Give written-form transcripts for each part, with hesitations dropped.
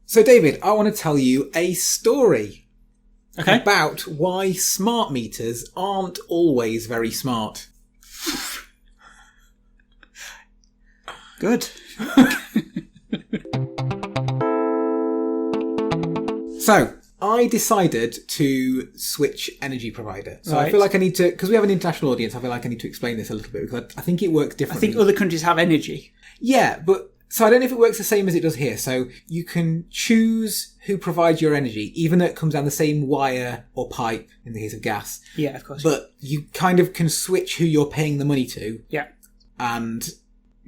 So, David, I want to tell you a story Okay. about why smart meters aren't always very smart. Good. So, I decided to switch energy provider. So Right. I feel like I need to, because we have an international audience, I feel like I need to explain this a little bit because I think it works I differently. think other countries have energy. Yeah, but so I don't know if it works the same as it does here. So you can choose who provides your energy, even though it comes down the same wire or pipe in the case of gas. Yeah, of course. But you kind of can switch who you're paying the money to Yeah. and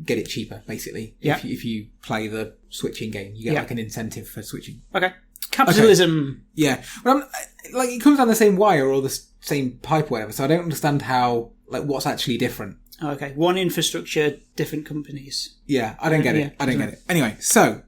get it cheaper, basically. Yeah. If you play the switching game, you get Yeah. like an incentive for switching. Okay. Capitalism. Yeah. But like, it comes down the same wire or the same pipe or whatever, so I don't understand how, like, what's actually different. Okay. One infrastructure, different companies. Yeah, I don't get it. Yeah. I don't get it. Anyway, so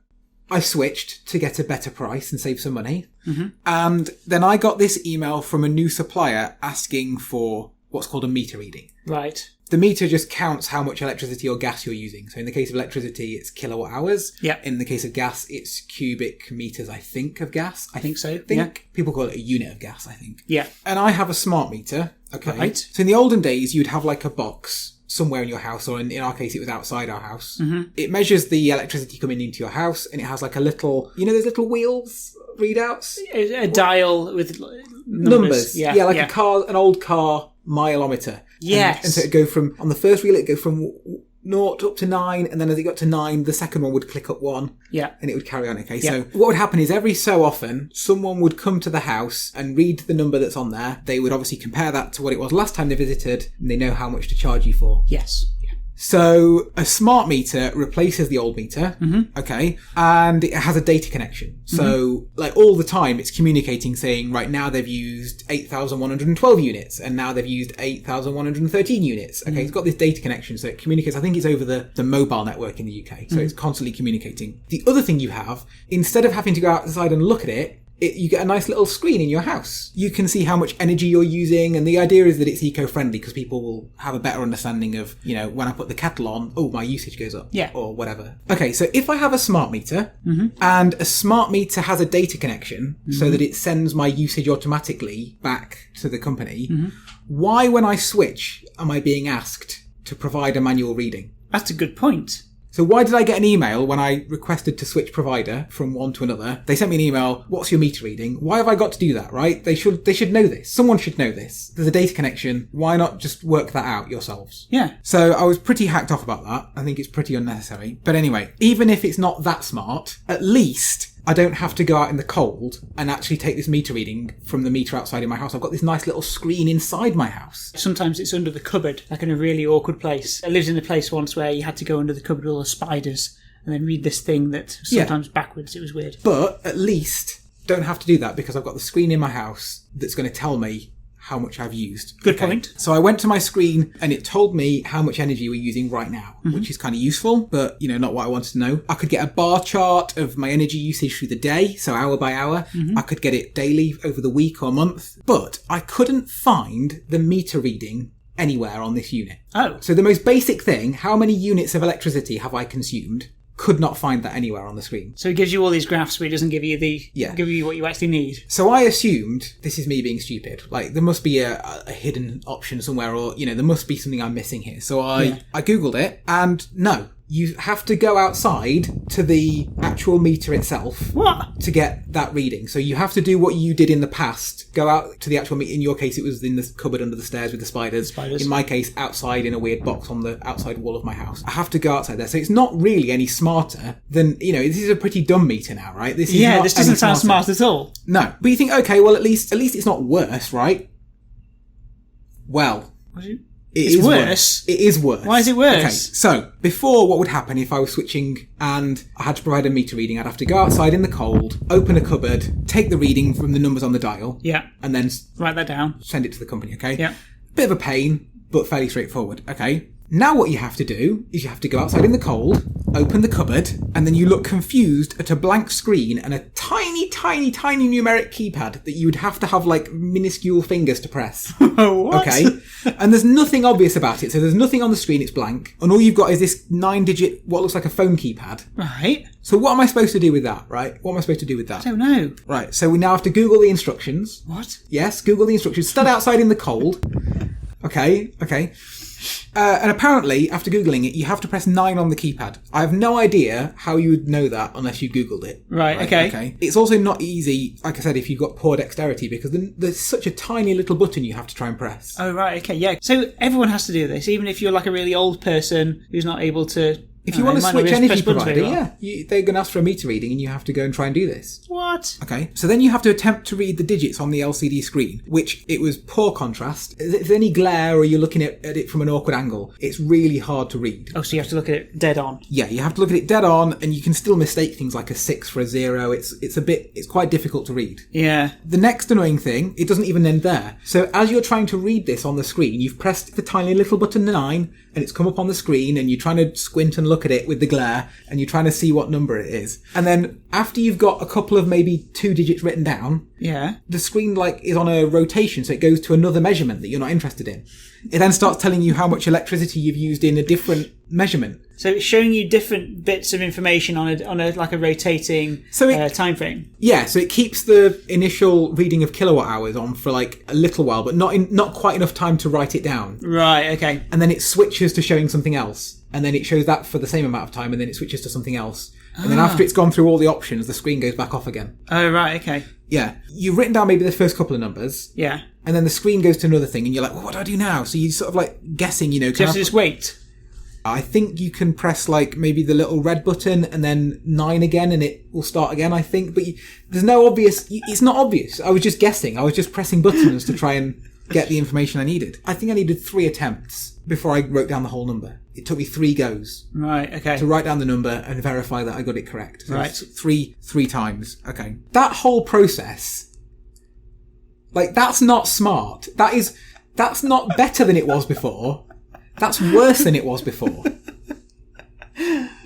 I switched to get a better price and save some money. Mm-hmm. And then I got this email from a new supplier asking for what's called a meter reading. Right. The meter just counts how much electricity or gas you're using. So in the case of electricity, it's kilowatt hours. Yeah. In the case of gas, it's cubic meters, I think, of gas. I think so. People call it a unit of gas, I think. Yeah. And I have a smart meter. Okay. Right. So in the olden days, you'd have like a box somewhere in your house, or in our case, it was outside our house. Mm-hmm. It measures the electricity coming into your house, and it has like a little, those little wheels readouts? A dial with Numbers. Yeah. Like an old car mileometer. Yes. And so it'd go from, on the first reel, it'd go from 0 up to 9, and then as it got to 9, the second one would click up 1. Yeah. And it would carry on, okay? Yeah. So what would happen is every so often, someone would come to the house and read the number that's on there. They would obviously compare that to what it was last time they visited, and they know how much to charge you for. Yes. So a smart meter replaces the old meter, okay, and it has a data connection. So like all the time it's communicating saying right now they've used 8,112 units and now they've used 8,113 units. Okay, it's got this data connection, so it communicates. I think it's over the mobile network in the UK, so it's constantly communicating. The other thing you have, instead of having to go outside and look at it, you get a nice little screen in your house. You can see how much energy you're using, and the idea is that it's eco-friendly because people will have a better understanding of, when I put the kettle on, my usage goes up. Yeah. Or whatever. Okay, so if I have a smart meter, and a smart meter has a data connection so that it sends my usage automatically back to the company, why, when I switch, am I being asked to provide a manual reading? That's a good point. So why did I get an email when I requested to switch provider from one to another? They sent me an email, what's your meter reading? Why have I got to do that, right? They should know this. Someone should know this. There's a data connection. Why not just work that out yourselves? Yeah. So I was pretty hacked off about that. I think it's pretty unnecessary. But anyway, even if it's not that smart, at least I don't have to go out in the cold and actually take this meter reading from the meter outside in my house. I've got this nice little screen inside my house. Sometimes it's under the cupboard, like in a really awkward place. I lived in a place once where you had to go under the cupboard with all the spiders and then read this thing that sometimes backwards. It was weird. But at least don't have to do that because I've got the screen in my house that's going to tell me how much I've used. Good point. So I went to my screen and it told me how much energy we're using right now, which is kind of useful, but not what I wanted to know. I could get a bar chart of my energy usage through the day, so hour by hour. I could get it daily over the week or month, but I couldn't find the meter reading anywhere on this unit. Oh. So the most basic thing, how many units of electricity have I consumed? Could not find that anywhere on the screen. So it gives you all these graphs, but it doesn't give you give you what you actually need. So I assumed, this is me being stupid, like there must be a hidden option somewhere, or there must be something I'm missing here. So I googled it, and no. You have to go outside to the actual meter itself to get that reading. So you have to do what you did in the past. Go out to the actual meter. In your case, it was in the cupboard under the stairs with the spiders. In my case, outside in a weird box on the outside wall of my house. I have to go outside there. So it's not really any smarter than, this is a pretty dumb meter now, right? This doesn't sound smart at all. No. But you think, okay, well, at least it's not worse, right? Well. It's worse. It is worse. Why is it worse? Okay, so before, what would happen if I was switching and I had to provide a meter reading? I'd have to go outside in the cold, open a cupboard, take the reading from the numbers on the dial, and then write that down, send it to the company. Okay, yeah, bit of a pain, but fairly straightforward. Okay, now what you have to do is you have to go outside in the cold, open the cupboard, and then you look confused at a blank screen and a tiny, tiny, tiny numeric keypad that you would have to have like minuscule fingers to press. What? Okay? And there's nothing obvious about it. So there's nothing on the screen, it's blank. And all you've got is this 9-digit, what looks like a phone keypad. Right. So what am I supposed to do with that, right? What am I supposed to do with that? I don't know. Right, so we now have to Google the instructions. What? Yes, Google the instructions. Stand outside in the cold. Okay. And apparently, after Googling it, you have to press 9 on the keypad. I have no idea how you would know that unless you Googled it. Right, okay. It's also not easy, like I said, if you've got poor dexterity, because there's such a tiny little button you have to try and press. Oh, right, okay, yeah. So everyone has to do this, even if you're like a really old person who's not able to... If you want to switch energy provider, well. they're going to ask for a meter reading and you have to go and try and do this. What? Okay, so then you have to attempt to read the digits on the LCD screen, which it was poor contrast. If there's any glare or you're looking at it from an awkward angle, it's really hard to read. Oh, so you have to look at it dead on? Yeah, you have to look at it dead on, and you can still mistake things like a 6 for a 0. It's quite difficult to read. Yeah. The next annoying thing, it doesn't even end there. So as you're trying to read this on the screen, you've pressed the tiny little button 9, and it's come up on the screen, and you're trying to squint and look at it with the glare, and you're trying to see what number it is. And then after you've got a couple of maybe 2 digits written down, yeah, the screen is on a rotation, so it goes to another measurement that you're not interested in. It then starts telling you how much electricity you've used in a different measurement. So it's showing you different bits of information on a like a rotating time frame. Yeah, so it keeps the initial reading of kilowatt hours on for like a little while, but not quite enough time to write it down. Right, okay. And then it switches to showing something else. And then it shows that for the same amount of time, and then it switches to something else. And then after it's gone through all the options, the screen goes back off again. Oh, right, okay. Yeah. You've written down maybe the first couple of numbers. Yeah. And then the screen goes to another thing, and you're like, well, what do I do now? So you're sort of like guessing, So you have to just wait? I think you can press like maybe the little red button and then 9 again, and it will start again, I think. But there's no obvious... It's not obvious. I was just guessing. I was just pressing buttons to try and get the information I needed. I think I needed 3 attempts before I wrote down the whole number. It took me 3 goes. Right, okay. To write down the number and verify that I got it correct. So right. Three times. Okay. That whole process, like, that's not smart. That's not better than it was before. That's worse than it was before.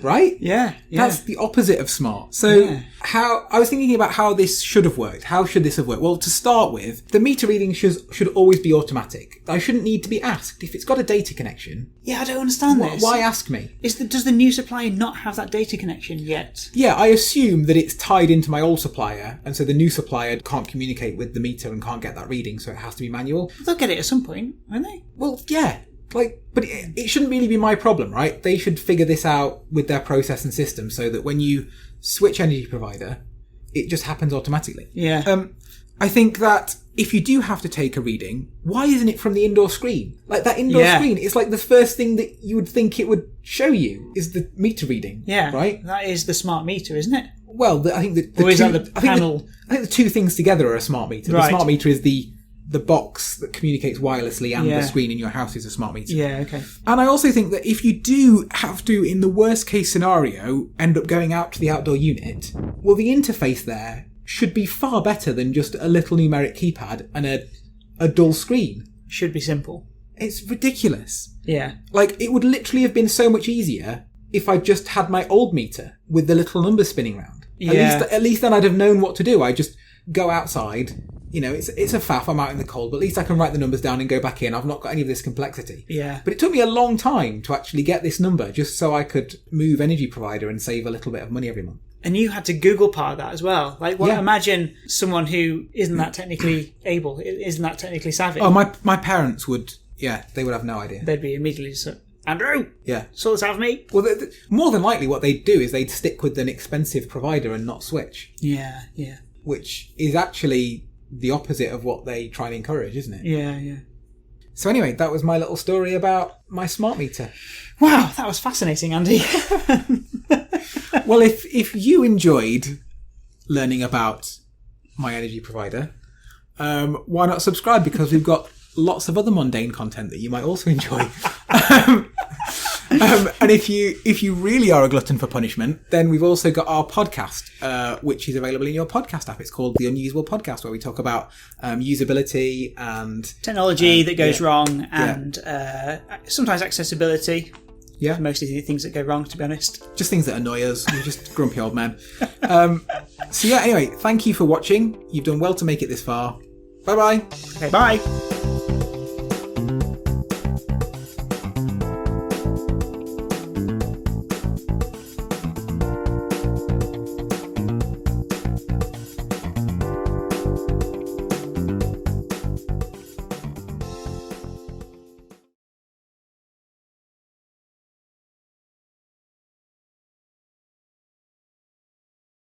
Right? Yeah. That's the opposite of smart. So I was thinking about how this should have worked. How should this have worked? Well, to start with, the meter reading should always be automatic. I shouldn't need to be asked. If it's got a data connection... Yeah, I don't understand this. Why ask me? Does the new supplier not have that data connection yet? Yeah, I assume that it's tied into my old supplier, and so the new supplier can't communicate with the meter and can't get that reading, so it has to be manual. They'll get it at some point, won't they? Well, yeah. But it shouldn't really be my problem, right? They should figure this out with their process and system so that when you switch energy provider, it just happens automatically. Yeah. I think that if you do have to take a reading, why isn't it from the indoor screen? Like that indoor screen, it's like the first thing that you would think it would show you is the meter reading. Yeah. Right? That is the smart meter, isn't it? Well, I think that or is that the panel? I think the two things together are a smart meter. Right. The smart meter is the box that communicates wirelessly, and the screen in your house is a smart meter. Yeah, okay. And I also think that if you do have to, in the worst case scenario, end up going out to the outdoor unit, well, the interface there should be far better than just a little numeric keypad and a dull screen. Should be simple. It's ridiculous. Yeah. Like, it would literally have been so much easier if I just had my old meter with the little numbers spinning around. Yeah. At least then I'd have known what to do. I just go outside... You know, it's a faff, I'm out in the cold, but at least I can write the numbers down and go back in. I've not got any of this complexity. Yeah. But it took me a long time to actually get this number just so I could move energy provider and save a little bit of money every month. And you had to Google part of that as well. Like, imagine someone who isn't that technically able, isn't that technically savvy. Oh, my parents would, they would have no idea. They'd be immediately just like, Andrew! Yeah. Sort this out for me? Well, more than likely what they'd do is they'd stick with an expensive provider and not switch. Yeah. Which is actually... the opposite of what they try and encourage, isn't it? Yeah. So anyway, that was my little story about my smart meter. Wow, that was fascinating, Andy. Well, if you enjoyed learning about my energy provider, why not subscribe? Because we've got lots of other mundane content that you might also enjoy. And if you really are a glutton for punishment, then we've also got our podcast, which is available in your podcast app. It's called the Unusable Podcast, where we talk about usability and technology that goes wrong, and sometimes accessibility. Yeah. Mostly the things that go wrong, to be honest. Just things that annoy us. We're just grumpy old men. So yeah, anyway, thank you for watching. You've done well to make it this far. Bye-bye. Okay, bye.